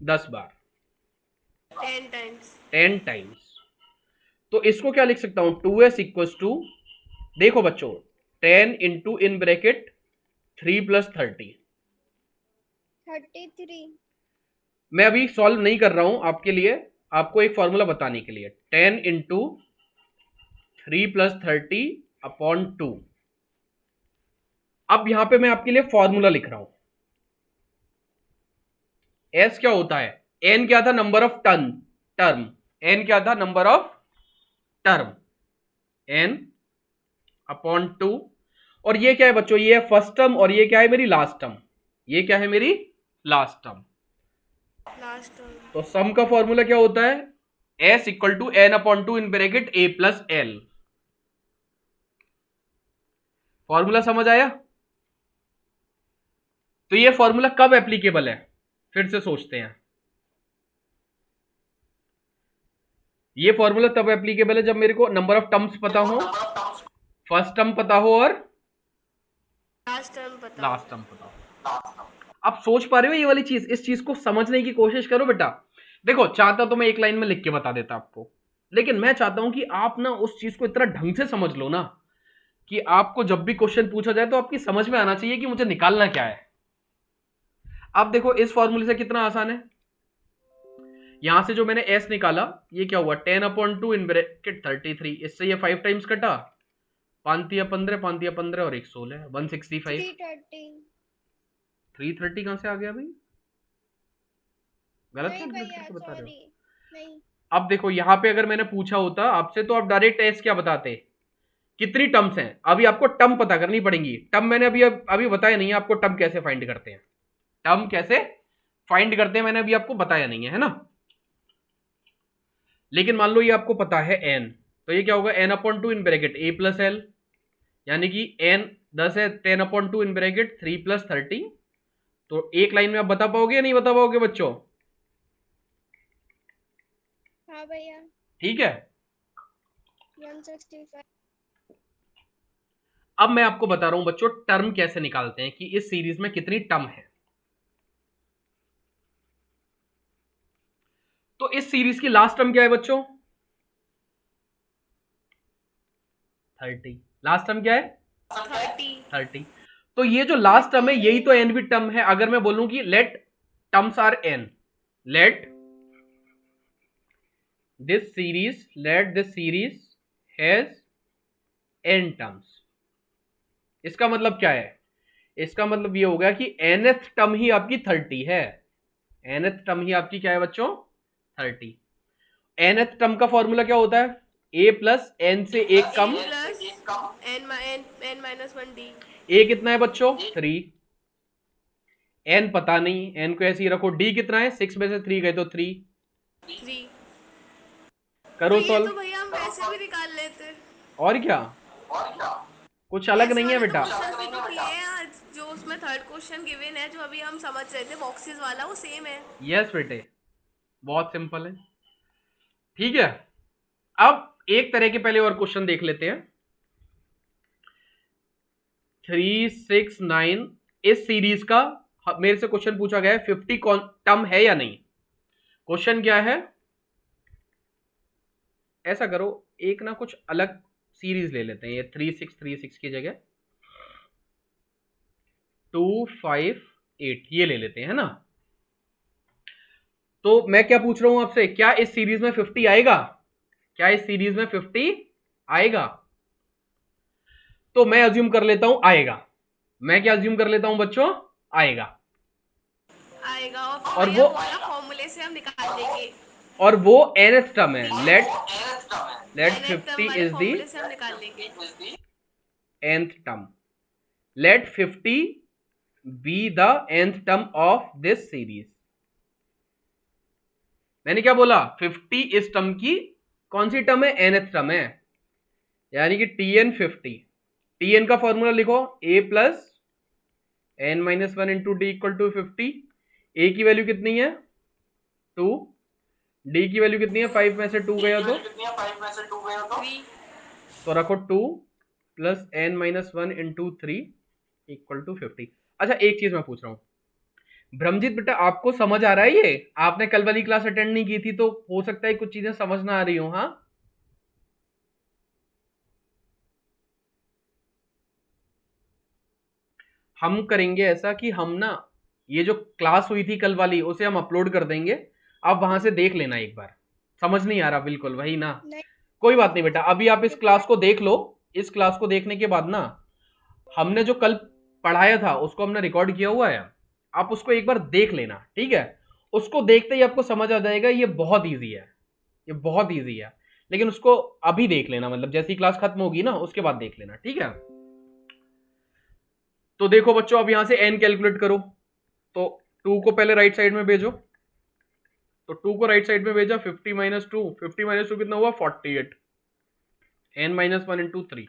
10 बार, 10 टाइम्स। 10 टाइम्स। तो इसको क्या लिख सकता हूं, 2s = देखो बच्चों 10 इंटू इन ब्रैकेट 3 + 30, 33। मैं अभी सॉल्व नहीं कर रहा हूं आपके लिए, आपको एक फॉर्मूला बताने के लिए। 10 इंटू 3 प्लस 30 अपॉन 2। अब यहां पे मैं आपके लिए फॉर्मूला लिख रहा हूं। एस क्या होता है, एन क्या था, नंबर ऑफ टर्म। एन क्या था, number of term, n upon 2। और ये क्या है बच्चों, ये है फर्स्ट टर्म, और ये क्या है मेरी लास्ट टर्म। ये क्या है मेरी लास्ट टर्म। तो सम का फॉर्मूला क्या होता है, s equal to n upon 2 in bracket a plus l. Formula समझ आया। तो ये फॉर्मूला कब एप्लीकेबल है, फिर से सोचते हैं। ये फॉर्मूला तब एप्लीकेबल है जब मेरे को नंबर ऑफ टर्म्स पता हो, फर्स्ट टर्म पता हो और लास्ट टर्म पता हो। आप सोच पा रहे हो ये वाली चीज, इस चीज को समझने की कोशिश करो बेटा। देखो चाहता तो मैं एक लाइन में लिख के बता देता आपको, लेकिन मैं चाहता हूं कि आप ना उस चीज को इतना ढंग से समझ लो ना कि आपको जब भी क्वेश्चन पूछा जाए तो आपकी समझ में आना चाहिए कि मुझे निकालना क्या है। अब देखो इस फॉर्मूले से कितना आसान है। यहां से जो मैंने एस निकाला, ये क्या हुआ, 10 अपॉन 2 इन ब्रैकेट 33। इससे ये 5 टाइम्स कटा, 5 या 15, 5 या 15 और 1 16, 165। 330 कहां से आ गया भाई, गलत कैलकुलेट करके बता रहे हो। नहीं। अब देखो यहां पे अगर मैंने पूछा होता आपसे तो आप डायरेक्ट एस क्या बताते, कितनी टर्म्स हैं। अभी आपको टर्म पता करनी पड़ेंगी। टर्म मैंने अभी बताया नहीं है आपको, टर्म कैसे फाइंड करते हैं, टर्म कैसे फाइंड करते हैं मैंने अभी आपको बताया नहीं है ना। लेकिन मान लो ये आपको पता है एन, तो ये क्या होगा, n upon 2 in bracket a plus l, यानी कि एन 10 है, 10 अपॉन 2 इन ब्रैकेट 3 प्लस 30। तो एक लाइन में आप बता पाओगे या नहीं बता पाओगे बच्चों। हाँ भैया। ठीक है। 165। अब मैं आपको बता रहा हूं बच्चों टर्म कैसे निकालते हैं, कि इस सीरीज में कितनी टर्म है। तो इस सीरीज की लास्ट टर्म क्या है बच्चों, 30। लास्ट टर्म क्या है, 30। तो ये जो लास्ट टर्म है यही तो एन भी टर्म है। अगर मैं बोलूं कि let terms are n, let this series has n terms, इसका मतलब क्या है, इसका मतलब ये होगा कि nth टर्म ही आपकी 30 है। nth टर्म ही आपकी क्या है बच्चों, 30। nth टर्म का फॉर्मूला क्या होता है, a प्लस एन से एक कम a कितना है बच्चों, 3। n पता नहीं, n को ऐसे ही रखो। d कितना है, 6 में से 3 गए तो 3। करो सॉल्व। तो भैया हम वैसे भी निकाल लेते। और क्या, कुछ अलग नहीं है बेटा। जो उसमें थर्ड क्वेश्चन गिवन है, जो अभी हम समझ रहे थे बॉक्सेस वाला, वो सेम है। यस बेटे, बहुत सिंपल है। ठीक है, अब एक तरह के पहले और क्वेश्चन देख लेते हैं। 3 6 9, इस सीरीज का मेरे से क्वेश्चन पूछा गया है 50 टर्म है या नहीं। क्वेश्चन क्या है, ऐसा करो एक ना कुछ अलग सीरीज ले लेते हैं, ये 3 6 की जगह 2 5 8 ये ले लेते हैं, है ना। तो मैं क्या पूछ रहा हूं आपसे, क्या इस सीरीज में 50 आएगा, क्या इस सीरीज में 50 आएगा। तो मैं अज्यूम कर लेता हूं आएगा। मैं क्या अज्यूम कर लेता हूं बच्चों, आएगा। और वो फॉर्मूले से हम निकाल लेंगे। और वो nth टर्म है, let 50 is the nth term, let 50 be the nth term of this series. मैंने क्या बोला, 50 इस टर्म की कौन सी टर्म है, nth टर्म है, यानी कि tn 50। tn का फॉर्मूला लिखो, a plus n minus 1 into d equal to 50। a की वैल्यू कितनी है, 2। d की वैल्यू कितनी है, 5 में से 2 गया तो 3। तो रखो 2 plus n minus 1 into 3 equal to 50। अच्छा एक चीज मैं पूछ रहा हूं ब्रह्मजीत बेटा, आपको समझ आ रहा है ये, आपने कल वाली क्लास अटेंड नहीं की थी तो हो सकता है कुछ चीजें समझ ना आ रही हो। हाँ हम करेंगे ऐसा कि हम ना ये जो क्लास हुई थी कल वाली उसे हम अपलोड कर देंगे, आप वहां से देख लेना एक बार। समझ नहीं आ रहा बिल्कुल वही ना? नहीं। कोई बात नहीं बेटा, अभी आप इस क्लास को देख लो। इस क्लास को देखने के बाद ना, हमने जो कल पढ़ाया था उसको हमने रिकॉर्ड किया हुआ है, आप उसको एक बार देख लेना, ठीक है? उसको देखते ही आपको समझ आ जाएगा ये बहुत ईजी है, ये बहुत ईजी है। लेकिन उसको अभी देख लेना, मतलब जैसी क्लास खत्म होगी ना उसके बाद देख लेना, ठीक है? तो देखो बच्चों, अब यहां से n कैलकुलेट करो। तो 2 को पहले राइट साइड में भेजो, तो 2 को राइट साइड में भेजा, 50 माइनस 2, 50 माइनस 2 कितना हुआ? 48। n माइनस 1 इंटू 3,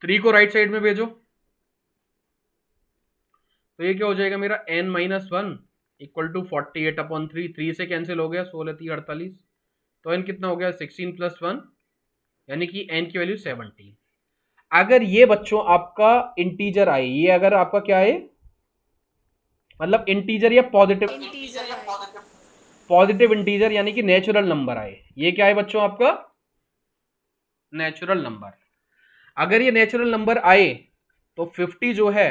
3 को राइट साइड में भेजो, तो ये क्या हो जाएगा मेरा? n minus 1 equal to 48 upon 3, 3 से कैंसिल हो गया, 16 3 48, तो n कितना हो गया? 16 प्लस 1, यानी कि n की वैल्यू 17। अगर ये बच्चों आपका इंटीजर आए, ये अगर आपका क्या है, मतलब इंटीजर या पॉजिटिव, इंटीजर है। पॉजिटिव इंटीजर यानी कि नेचुरल नंबर आए, ये क्या है बच्चों आपका? Natural number. अगर ये नेचुरल नंबर आए तो 50 जो है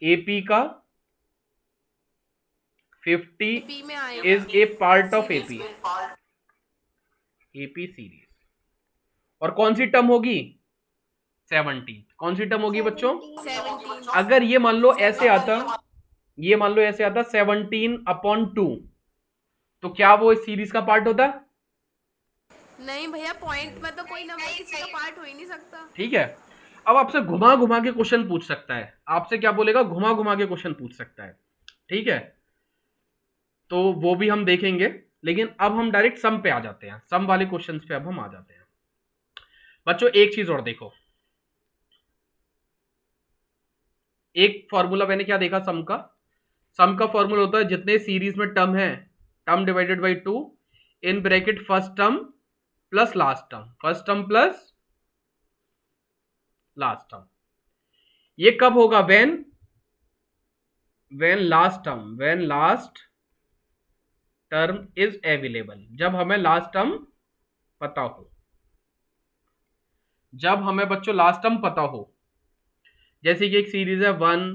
एपी का, 50 AP में आएगा। Is a part of series AP, में। AP series. और कौन सी टर्म होगी? 17। कौन सी टर्म होगी बच्चों? 17। अगर ये मान लो ऐसे आता, ये मान लो ऐसे आता 17 अपॉन 2, तो क्या वो इस सीरीज का पार्ट होता? नहीं भैया, पॉइंट में तो कोई नंबर किसी का पार्ट हो ही नहीं सकता। ठीक है। अब आपसे घुमा घुमा के क्वेश्चन पूछ सकता है, आपसे क्या बोलेगा? घुमा घुमा के क्वेश्चन पूछ सकता है, ठीक है? तो वो भी हम देखेंगे, लेकिन अब हम डायरेक्ट सम पे आ जाते हैं, सम वाले क्वेश्चंस पे अब हम आ जाते हैं। बच्चों एक चीज और देखो, एक फॉर्मूला मैंने क्या देखा सम का? सम का फॉर्मूला होता है जितने सीरीज में टर्म है, term divided by 2 in bracket first term plus last term, first term plus last term. ये कब होगा? When last term is available, जब हमें लास्ट टर्म पता हो, जब हमें बच्चों लास्ट टर्म पता हो। जैसे कि एक सीरीज है 1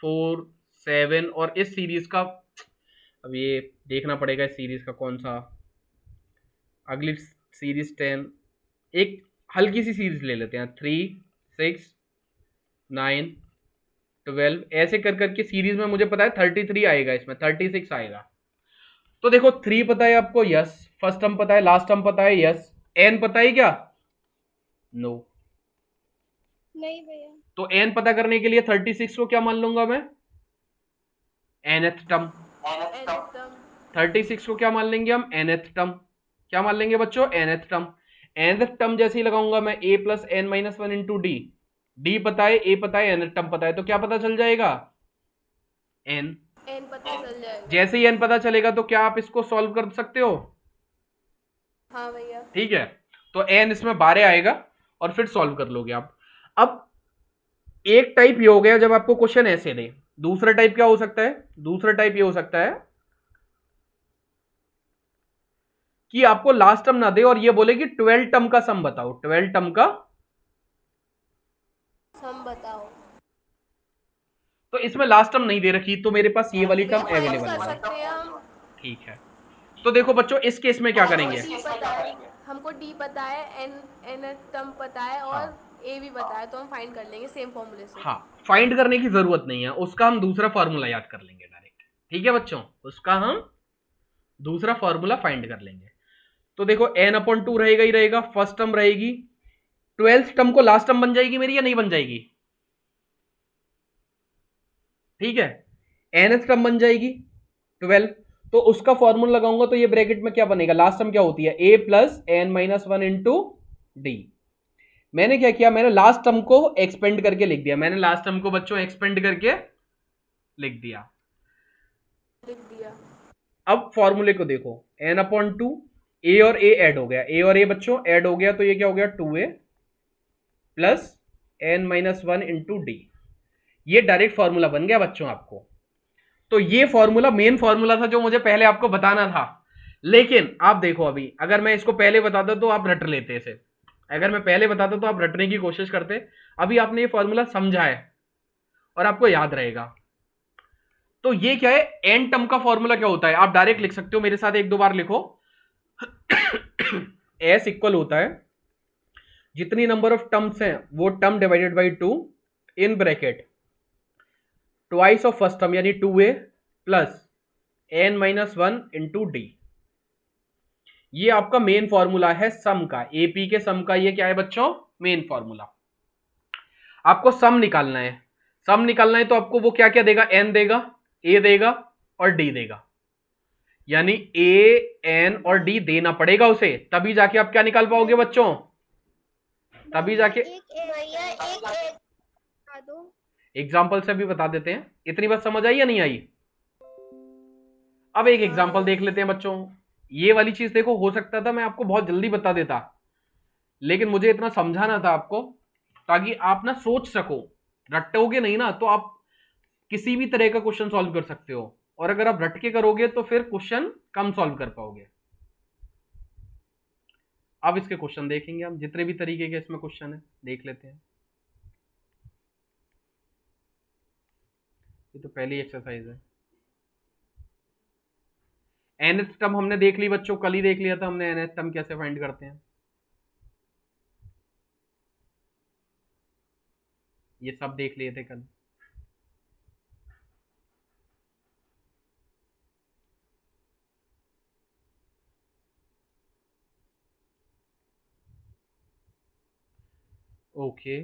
4 7, और इस सीरीज का, अब ये देखना पड़ेगा इस सीरीज का कौन सा, अगली सीरीज 10, एक हल्की सी सीरीज ले लेते हैं, 3 6 9 12, ऐसे कर करके सीरीज में मुझे पता है 33 आएगा, इसमें 36 आएगा। तो देखो 3 पता है आपको, यस। फर्स्ट टर्म पता है, लास्ट टर्म पता है, यस। एन पता है क्या? नो। नहीं भैया। तो एन पता करने के लिए 36 को क्या मान लूंगा मैं? nth term. 36 को क्या मान लेंगे हम? nth term. क्या मान लेंगे बच्चों? nth term. nth टर्म जैसे ही लगाऊंगा मैं, a plus n minus 1 into d, d पता है, a पता है, nth टर्म पता है, तो क्या पता चल जाएगा? n। n पता चल जाएगा। जैसे ही n पता चलेगा तो क्या आप इसको सॉल्व कर सकते हो? हाँ भैया। ठीक है, तो n इसमें 12 आएगा और फिर सॉल्व कर लोगे आप। अब एक टाइप ये हो गया जब आपको क्वेश्चन ऐसे दे, दूसरा टाइप क्या हो सकता है? दूसरा टाइप ये हो सकता है कि आपको लास्ट टर्म ना दे और ये बोले कि 12 टर्म का सम बताओ, 12 टर्म का सम बताओ। तो इसमें लास्ट टर्म नहीं दे रखी, तो मेरे पास ये वाली टर्म भैया अवेलेबल कर है। सकते हैं हम। ठीक है, तो देखो बच्चों इस केस में क्या करेंगे? हमको डी पता है, एन टर्म पता है और हाँ। ए भी पता है, तो हम फाइंड कर लेंगे सेम फॉर्मूले से। हाँ, फाइंड करने की जरूरत नहीं है, उसका हम दूसरा फॉर्मूला याद कर लेंगे डायरेक्ट। ठीक है बच्चों, उसका हम दूसरा फॉर्मूला फाइंड कर लेंगे। तो देखो n अपॉन 2 रहेगा ही रहेगा, फर्स्ट टर्म रहेगी, 12th टर्म को लास्ट टर्म बन जाएगी मेरी या नहीं बन जाएगी? ठीक है, nth टर्म बन जाएगी 12, तो उसका फॉर्मूला लगाऊंगा तो ये ब्रैकेट में क्या बनेगा? लास्ट टर्म क्या होती है? a plus n minus 1 into d. मैंने क्या किया? मैंने लास्ट टर्म को एक्सपेंड करके लिख दिया, मैंने लास्ट टर्म को बच्चों एक्सपेंड करके लिख दिया। अब फॉर्मूले को देखो, n अपॉन 2, a और a ऐड हो गया, a और a बच्चों ऐड हो गया, तो ये क्या हो गया? 2a plus n minus 1 into d. ये डायरेक्ट फॉर्मूला बन गया बच्चों आपको। तो ये फॉर्मूला मेन फॉर्मूला था जो मुझे पहले आपको बताना था, लेकिन आप देखो अभी अगर मैं इसको पहले बताता तो आप रट लेते इसे, अगर मैं पहले बताता तो आप रटने की कोशिश करते। अभी आपने ये फॉर्मूला समझा है और आपको याद रहेगा। तो ये क्या है, एन टर्म का फॉर्मूला क्या होता है, आप डायरेक्ट लिख सकते हो, मेरे साथ एक दो बार लिखो। एस इक्वल होता है जितनी नंबर ऑफ टर्म्स हैं वो term divided by 2 in bracket twice of first term यानी 2a plus n-1 into d. ये आपका मेन फॉर्मूला है सम का, एपी के सम का ये क्या है बच्चों, मेन फॉर्मूला। आपको सम निकालना है, सम निकालना है तो आपको वो क्या क्या देगा, n देगा, a देगा और d देगा, यानी a n और d देना पड़ेगा उसे, तभी जाके आप क्या निकाल पाओगे बच्चों, तभी जाके। एग्जाम्पल से भी बता देते हैं। इतनी बात समझ आई या नहीं आई? अब एक एग्जाम्पल देख लेते हैं बच्चों। ये वाली चीज देखो, हो सकता था मैं आपको बहुत जल्दी बता देता, लेकिन मुझे इतना समझाना था आपको ताकि आप ना सोच सको, रटोगे नहीं ना तो आप किसी भी तरह का क्वेश्चन सॉल्व कर सकते हो, और अगर आप रट के करोगे तो फिर क्वेश्चन कम सॉल्व कर पाओगे। अब इसके क्वेश्चन देखेंगे हम, जितने भी तरीके के इसमें क्वेश्चन है देख लेते हैं। ये तो पहली एक्सरसाइज है। nth टर्म हमने देख ली बच्चों, कल ही देख लिया था हमने nth टर्म कैसे फाइंड करते हैं, ये सब देख लिए थे कल। ओके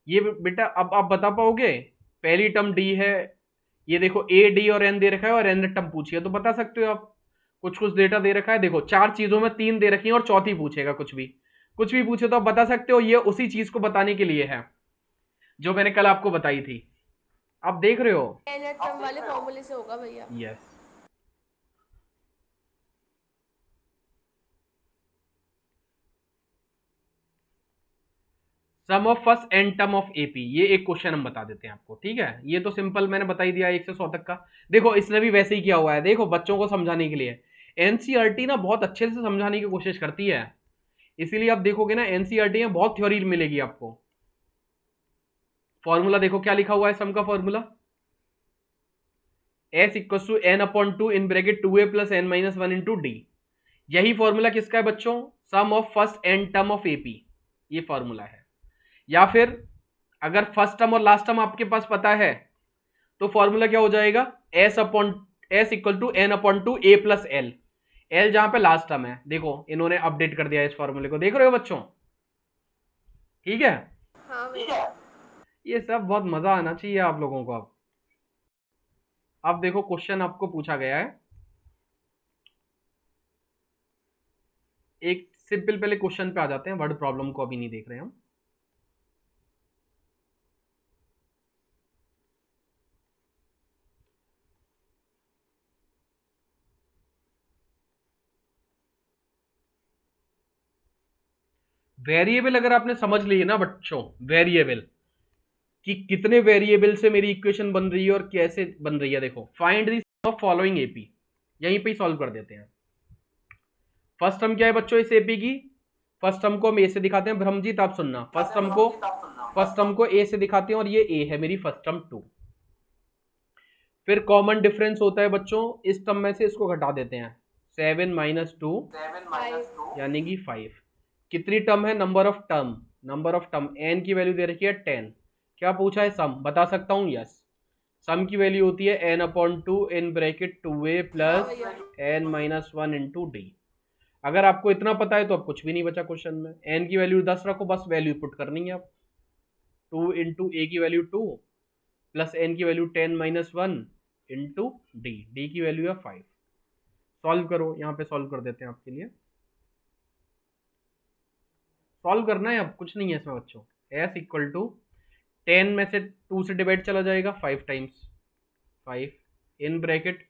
ये बेटा अब आप बता पाओगे, पहली टर्म डी है, ये देखो ए डी और एन दे रखा है और एन टर्म पूछी है, तो बता सकते हो आप। कुछ कुछ डेटा दे रखा है, देखो 4 चीजों में 3 दे रखी है और चौथी पूछेगा, कुछ भी पूछे तो आप बता सकते हो, ये उसी चीज को बताने के लिए है जो मैंने कल आपको बताई थी। आप देख रहे हो, nth टर्म वाले फॉर्मूले से होगा भैया। Yes. Sum of first N term of AP, ये एक क्वेश्चन हम बता देते हैं आपको, ठीक है। ये तो सिंपल मैंने बता ही दिया 1 से 100 तक का। देखो इसने भी वैसे ही किया हुआ है, देखो बच्चों को समझाने के लिए। एनसीईआरटी ना बहुत अच्छे से समझाने की कोशिश करती है, इसीलिए आप देखोगे ना एनसीईआरटी में बहुत थ्योरी मिलेगी आपको। फॉर्मूला देखो क्या लिखा हुआ है सम का formula, s equal to n upon 2 in bracket 2a plus n-1 into D. यही फॉर्मूला किसका है बच्चों, sum of first N term of AP, ये फॉर्मूला है। या फिर अगर फर्स्ट टर्म और लास्ट टर्म आपके पास पता है तो फॉर्मूला क्या हो जाएगा, s equal to n upon 2 a plus l, l जहां पे लास्ट टर्म है। देखो इन्होंने अपडेट कर दिया इस फॉर्मूले को, देख रहे हो बच्चों, ठीक है। हाँ भैया। ये सब बहुत मजा आना चाहिए आप लोगों को। अब देखो क्वेश्चन आपको पूछा गया है, एक सिंपल पहले क्वेश्चन पे आ जाते हैं, वर्ड प्रॉब्लम को अभी नहीं देख रहे हम। वेरिएबल अगर आपने समझ ली है ना बच्चों, वेरिएबल कि कितने वेरिएबल से मेरी इक्वेशन बन रही है और कैसे बन रही है, देखो find the sum of following AP, यहीं पे ही सॉल्व कर देते हैं। फर्स्ट टर्म क्या है बच्चों इस एपी की, फर्स्ट टर्म को हम ए से दिखाते हैं, ब्रह्मजीत आप सुनना, फर्स्ट टर्म को ए से दिखाते हैं और ये ए है मेरी फर्स्ट टर्म 2। फिर कॉमन डिफरेंस होता है बच्चों, इस टर्म में से इसको घटा देते हैं, 7 माइनस 2 यानी कि 5। कितनी टर्म है, नंबर ऑफ टर्म, एन की वैल्यू दे रखी है 10। क्या पूछा है, सम, बता सकता हूँ, यस। सम की वैल्यू होती है n upon 2 in bracket 2a plus n-1 into D. अगर आपको इतना पता है तो अब कुछ भी नहीं बचा क्वेश्चन में, n की वैल्यू 10 रखो, बस वैल्यू पुट करनी है आप, 2 इंटू a की वैल्यू 2 प्लस n की वैल्यू 10-1 इंटू डी की वैल्यू है 5। सॉल्व करो, यहाँ पे सॉल्व कर देते हैं आपके लिए, सॉल्व करना है, अब कुछ नहीं है इसमें बच्चों। s इक्वल टू 10 में से 2 से डिवाइड चला जाएगा, 5 टाइम्स 5 इन ब्रैकेट,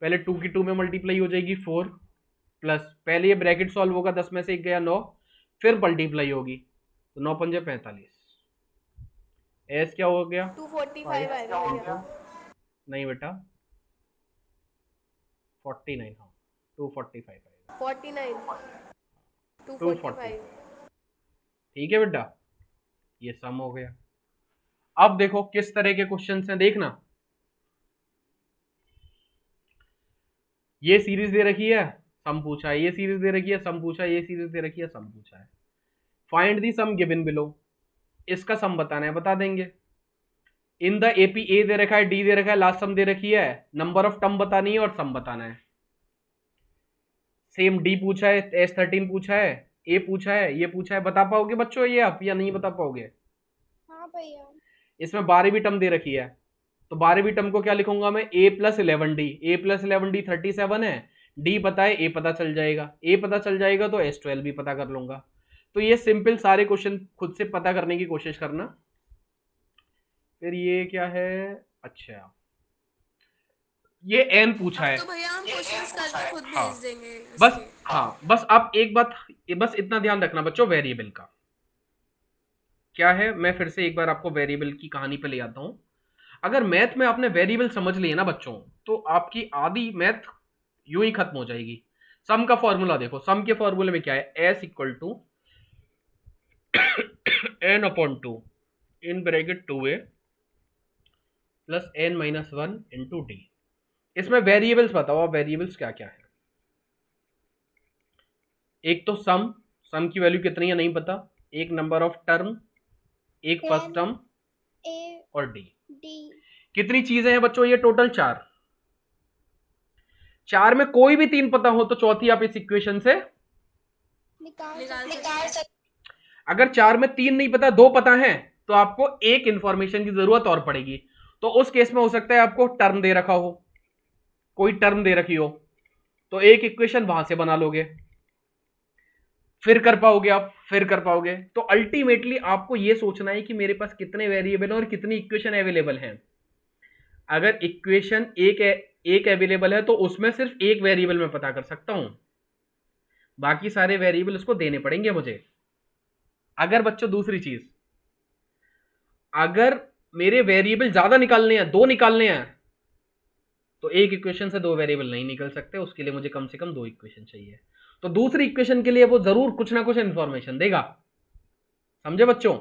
पहले 2 की 2 में मल्टीप्लाई हो जाएगी 4 प्लस, पहले ये ब्रैकेट सॉल्व होगा, 10 में से 1 गया 9, फिर मल्टीप्लाई होगी तो 9 पंजे 45, एस क्या हो गया 245 आएगा भैया। नहीं बेटा 49, हाँ 245 आएगा, 49 245। ठीक है बेटा, ये सम हो गया। अब देखो किस तरह के क्वेश्चंस हैं, देखना। ये सीरीज दे रखी है, सम पूछा है, ये सीरीज दे रखी है, सम पूछा है, ये सीरीज दे रखी है, सम पूछा है। Find the sum given below, इसका सम बताना है, बता देंगे। इन द एपी ए दे रखा है, डी दे रखा है, लास्ट सम दे रखी है, नंबर ऑफ टर्म बतानी है और सम बताना है। सेम डी पूछा है, S13 पूछा है, ए पूछा है, ये पूछा है। बता पाओगे बच्चों ये आप या नहीं बता पाओगे? हाँ भैया। इसमें 12वीं टर्म दे रखी है, तो 12वीं टर्म को क्या लिखूंगा मैं? A+11D। A+11D 37 है, डी पता है, ए पता चल जाएगा, ए पता चल जाएगा तो S12 भी पता कर लूंगा। तो ये सिंपल सारे क्वेश्चन खुद से पता करने की कोशिश करना। फिर ये क्या है? अच्छा, ये एन पूछा है तो भैया हम क्वेश्चंस करके खुद हाँ, भेज देंगे बस इसके। हाँ, बस आप एक बात, बस इतना ध्यान रखना बच्चों, वेरिएबल का क्या है। मैं फिर से एक बार आपको वेरिएबल की कहानी पे ले आता हूं। अगर मैथ में आपने वेरिएबल समझ लिए ना बच्चों, तो आपकी आधी मैथ यूं ही खत्म हो जाएगी। सम का फॉर्मूला देखो, सम के फॉर्मूले में क्या है? S = n/2 इन bracket 2a plus n-1 into D. इसमें वेरिएबल्स बताओ, आप वेरिएबल्स क्या क्या है? एक तो सम की वैल्यू कितनी है नहीं पता, एक नंबर ऑफ टर्म, एक फर्स्ट टर्म ए और डी। डी। कितनी चीजें हैं बच्चों? ये टोटल 4। 4 में कोई भी 3 पता हो तो चौथी आप इस इक्वेशन से निकाल सकते। अगर 4 में 3 नहीं पता, 2 पता है, तो आपको एक इंफॉर्मेशन की जरूरत और पड़ेगी। तो उस केस में हो सकता है आपको टर्म दे रखा हो, कोई टर्म दे रखी हो, तो एक इक्वेशन वहां से बना लोगे, फिर कर पाओगे आप, फिर कर पाओगे। तो अल्टीमेटली आपको यह सोचना है कि मेरे पास कितने वेरिएबल हैं और कितनी इक्वेशन अवेलेबल हैं। अगर इक्वेशन एक अवेलेबल है तो उसमें सिर्फ एक वेरिएबल में पता कर सकता हूं, बाकी सारे वेरिएबल उसको देने पड़ेंगे मुझे। अगर बच्चों दूसरी चीज, अगर मेरे वेरिएबल ज्यादा निकालने हैं, 2 निकालने हैं, तो एक इक्वेशन से 2 वेरिएबल नहीं निकल सकते, उसके लिए मुझे कम से कम 2 इक्वेशन चाहिए। तो दूसरी इक्वेशन के लिए वो जरूर कुछ ना कुछ इंफॉर्मेशन देगा, समझे बच्चों?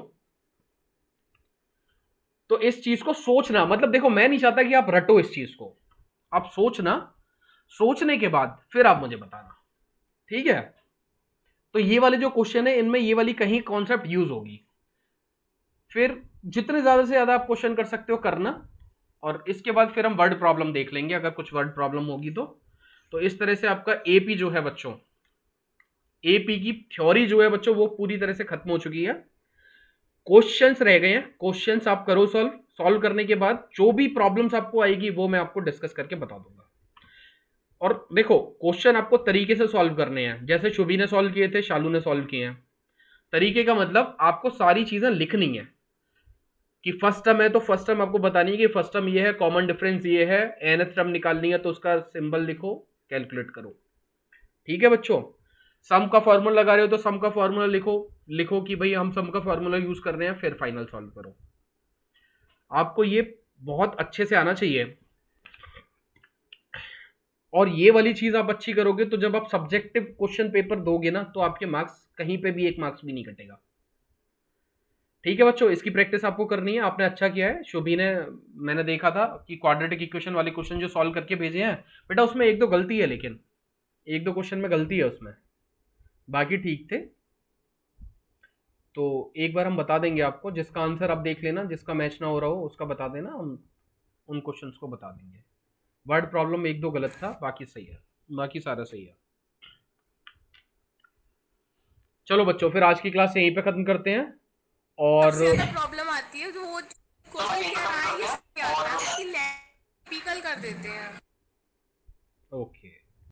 तो इस चीज को सोचना, मतलब देखो मैं नहीं चाहता कि आप रटो इस चीज को, आप सोचना, सोचने के बाद फिर आप मुझे बताना, ठीक है? तो ये वाले जो क्वेश्चन है इनमें ये वाली कहीं कॉन्सेप्ट यूज होगी। फिर जितने ज्यादा से ज्यादा आप क्वेश्चन कर सकते हो करना, और इसके बाद फिर हम वर्ड प्रॉब्लम देख लेंगे अगर कुछ वर्ड प्रॉब्लम होगी तो इस तरह से आपका एपी जो है बच्चों, एपी की थ्योरी जो है बच्चों वो पूरी तरह से खत्म हो चुकी है। क्वेश्चंस रह गए हैं, क्वेश्चंस आप करो सॉल्व करने के बाद जो भी प्रॉब्लम्स आपको आएगी वो मैं आपको डिस्कस करके बता दूंगा। और देखो क्वेश्चन आपको तरीके से सॉल्व करने हैं, जैसे शुभी ने सॉल्व किए थे, शालू ने सॉल्व किए हैं। तरीके का मतलब आपको सारी चीजें लिखनी है कि फर्स्ट टर्म है तो फर्स्ट टर्म आपको बतानी है कि फर्स्ट टर्म ये है, कॉमन डिफरेंस ये है, nth टर्म निकालनी है तो उसका सिंबल लिखो, कैलकुलेट करो, ठीक है बच्चों? सम का फॉर्मूला लगा रहे हो तो सम का फॉर्मूला लिखो कि भाई हम सम का फॉर्मूला यूज कर रहे हैं, फिर फाइनल सॉल्व करो। आपको ये बहुत अच्छे से आना चाहिए, और ये वाली चीज आप अच्छी करोगे तो जब आप सब्जेक्टिव क्वेश्चन पेपर दोगे ना तो आपके मार्क्स कहीं पे भी 1 मार्क्स भी नहीं कटेगा, ठीक है बच्चों? इसकी प्रैक्टिस आपको करनी है। आपने अच्छा किया है, शुभी ने, मैंने देखा था कि क्वाड्रेटिक इक्वेशन वाले क्वेश्चन जो सॉल्व करके भेजे हैं बेटा, उसमें 1-2 गलती है, लेकिन 1-2 क्वेश्चन में गलती है उसमें, बाकी ठीक थे। तो एक बार हम बता देंगे आपको, जिसका आंसर आप देख लेना, जिसका मैच ना हो रहा हो उसका बता देना, हम उन क्वेश्चंस को बता देंगे। वर्ड प्रॉब्लम 1-2 गलत था, बाकी सही है, बाकी सारा सही है। चलो बच्चों, फिर आज की क्लास यहीं पे खत्म करते हैं। और सबसे ज्यादा प्रॉब्लम आती है जो वो